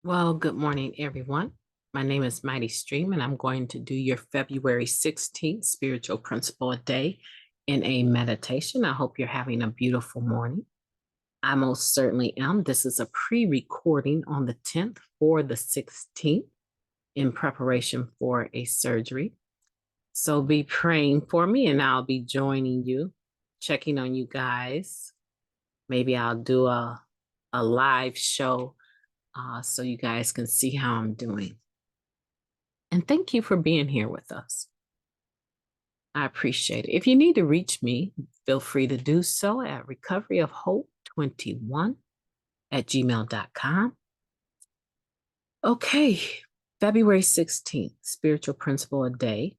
Well, good morning, everyone. My name is MightyStream, and I'm going to do your February 16th spiritual principle a day in a meditation. I hope you're having a beautiful morning. I most certainly am. This is a pre recording on the 10th for the 16th in preparation for a surgery. So be praying for me, and I'll be joining you, checking on you guys. Maybe I'll do a live show so you guys can see how I'm doing. And thank you for being here with us. I appreciate it. If you need to reach me, feel free to do so at recoveryofhope21@gmail.com. Okay, February 16th, spiritual principle a day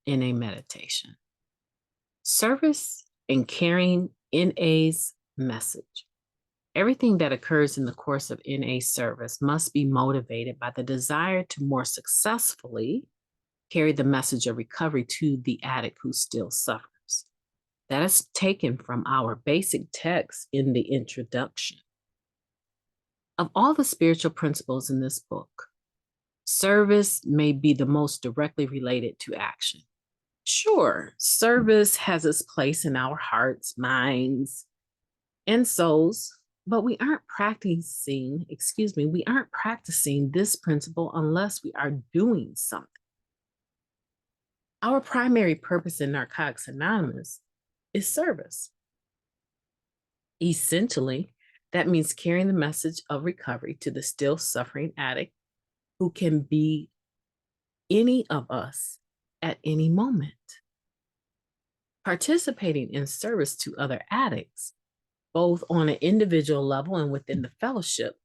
in a meditation. Service and carrying NA's message. Everything that occurs in the course of NA service must be motivated by the desire to more successfully carry the message of recovery to the addict who still suffers. That is taken from our basic text in the introduction. Of all the spiritual principles in this book, service may be the most directly related to action. Sure, service has its place in our hearts, minds, and souls, but we aren't practicing this principle unless we are doing something. Our primary purpose in Narcotics Anonymous is service. Essentially, that means carrying the message of recovery to the still suffering addict who can be any of us at any moment. Participating in service to other addicts, both on an individual level and within the fellowship,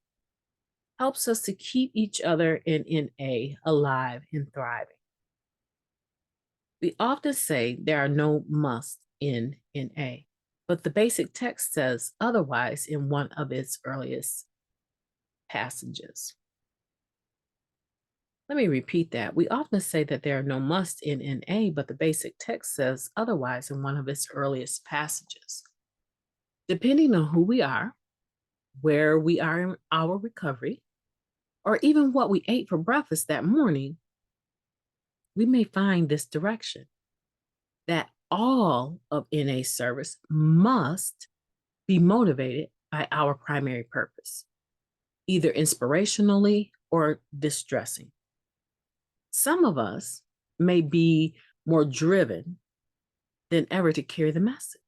helps us to keep each other in NA alive and thriving. We often say there are no musts in NA, but the basic text says otherwise in one of its earliest passages. Let me repeat that. We often say that there are no musts in NA, but the basic text says otherwise in one of its earliest passages. Depending on who we are, where we are in our recovery, or even what we ate for breakfast that morning, we may find this direction that all of NA service must be motivated by our primary purpose, either inspirationally or distressing. Some of us may be more driven than ever to carry the message.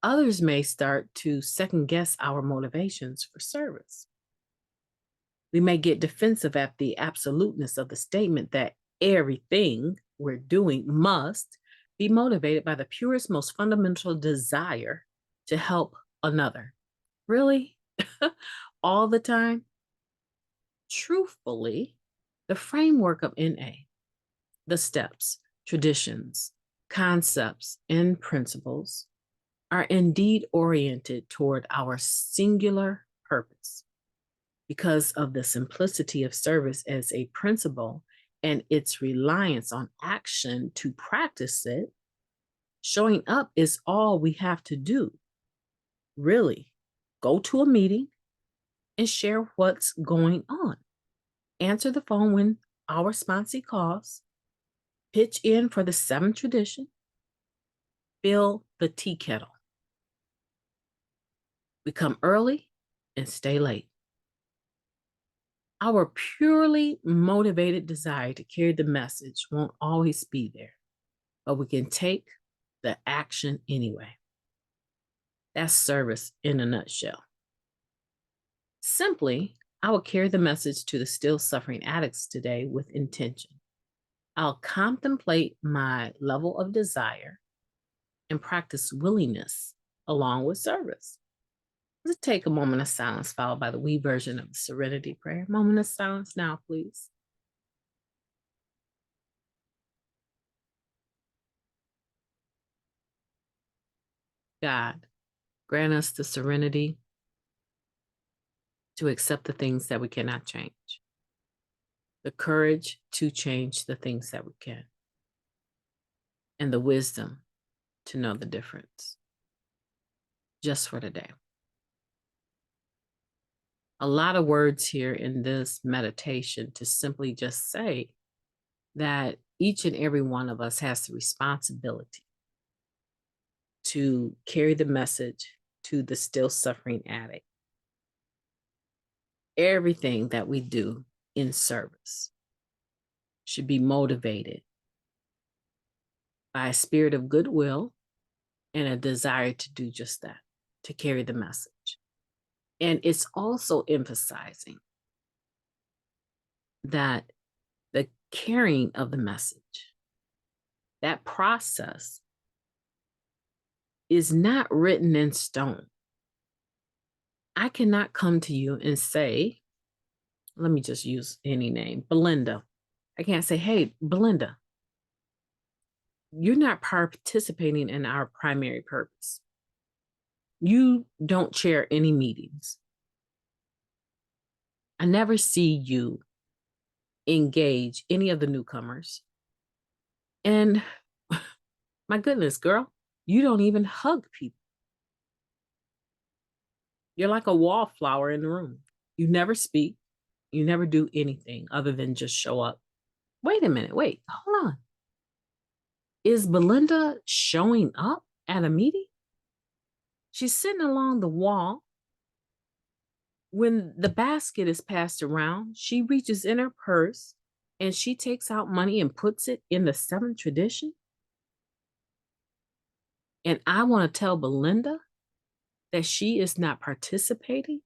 Others may start to second guess our motivations for service. We may get defensive at the absoluteness of the statement that everything we're doing must be motivated by the purest, most fundamental desire to help another. Really? All the time? Truthfully, the framework of NA, the steps, traditions, concepts, and principles are indeed oriented toward our singular purpose. Because of the simplicity of service as a principle and its reliance on action to practice it, showing up is all we have to do. Really, go to a meeting and share what's going on. Answer the phone when our sponsee calls. Pitch in for the seventh tradition. Fill the tea kettle. We come early and stay late. Our purely motivated desire to carry the message won't always be there, but we can take the action anyway. That's service in a nutshell. Simply, I will carry the message to the still suffering addicts today with intention. I'll contemplate my level of desire and practice willingness along with service. Let's take a moment of silence followed by the we version of the Serenity Prayer. Moment of silence now, please. God, grant us the serenity to accept the things that we cannot change, the courage to change the things that we can, and the wisdom to know the difference just for today. A lot of words here in this meditation to simply just say that each and every one of us has the responsibility to carry the message to the still suffering addict. Everything that we do in service should be motivated by a spirit of goodwill and a desire to do just that, to carry the message. And it's also emphasizing that the carrying of the message, that process is not written in stone. I cannot come to you and say, let me just use any name, Belinda. I can't say, hey, Belinda, you're not participating in our primary purpose. You don't chair any meetings. I never see you engage any of the newcomers. And my goodness, girl, you don't even hug people. You're like a wallflower in the room. You never speak. You never do anything other than just show up. Wait a minute. Wait, hold on. Is Belinda showing up at a meeting? She's sitting along the wall. When the basket is passed around, she reaches in her purse and she takes out money and puts it in the seventh tradition. And I want to tell Belinda that she is not participating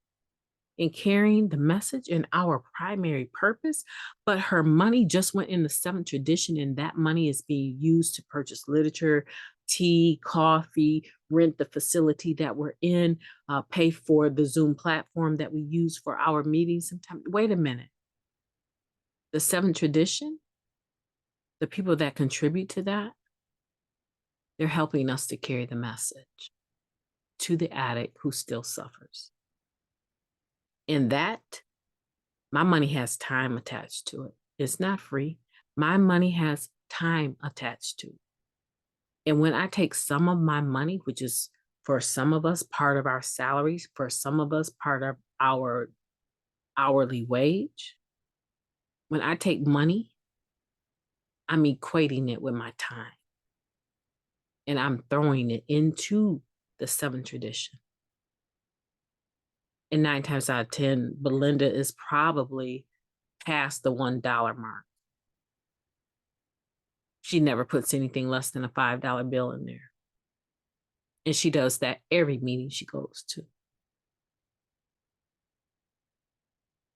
in carrying the message and our primary purpose, but her money just went in the seventh tradition, and that money is being used to purchase literature, tea, coffee, rent the facility that we're in, pay for the Zoom platform that we use for our meetings. Sometimes, wait a minute. The seventh tradition, the people that contribute to that, they're helping us to carry the message to the addict who still suffers. And that, my money has time attached to it. It's not free. My money has time attached to it. And when I take some of my money, which is for some of us part of our salaries, for some of us part of our hourly wage, when I take money, I'm equating it with my time. And I'm throwing it into the seventh tradition. And 9 times out of 10, Belinda is probably past the $1 mark. She never puts anything less than a $5 bill in there. And she does that every meeting she goes to.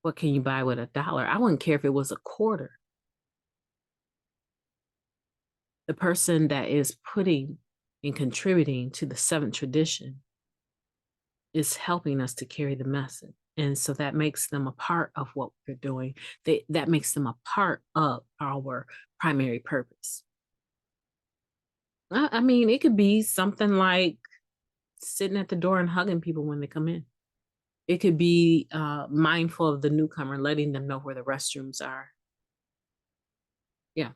What can you buy with $1? I wouldn't care if it was a quarter. The person that is putting and contributing to the seventh tradition is helping us to carry the message. And so that makes them a part of what we're doing. That makes them a part of our primary purpose. I mean, it could be something like sitting at the door and hugging people when they come in. It could be mindful of the newcomer, letting them know where the restrooms are. Yeah.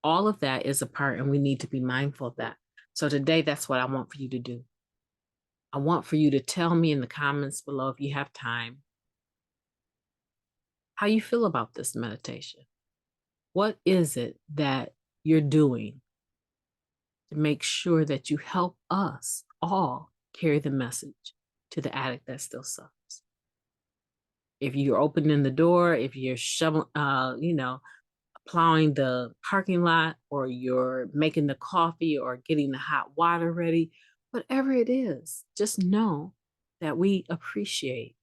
All of that is a part, and we need to be mindful of that. So today, that's what I want for you to do. I want for you to tell me in the comments below, if you have time, how you feel about this meditation. What is it that you're doing to make sure that you help us all carry the message to the addict that still suffers? If you're opening the door, if you're shoveling, plowing the parking lot, or you're making the coffee or getting the hot water ready, whatever it is, just know that we appreciate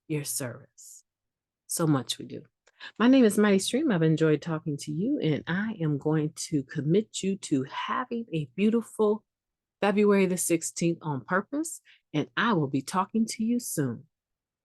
your service. So much we do. My name is MightyStream. I've enjoyed talking to you, and I am going to commit you to having a beautiful February the 16th on purpose, and I will be talking to you soon.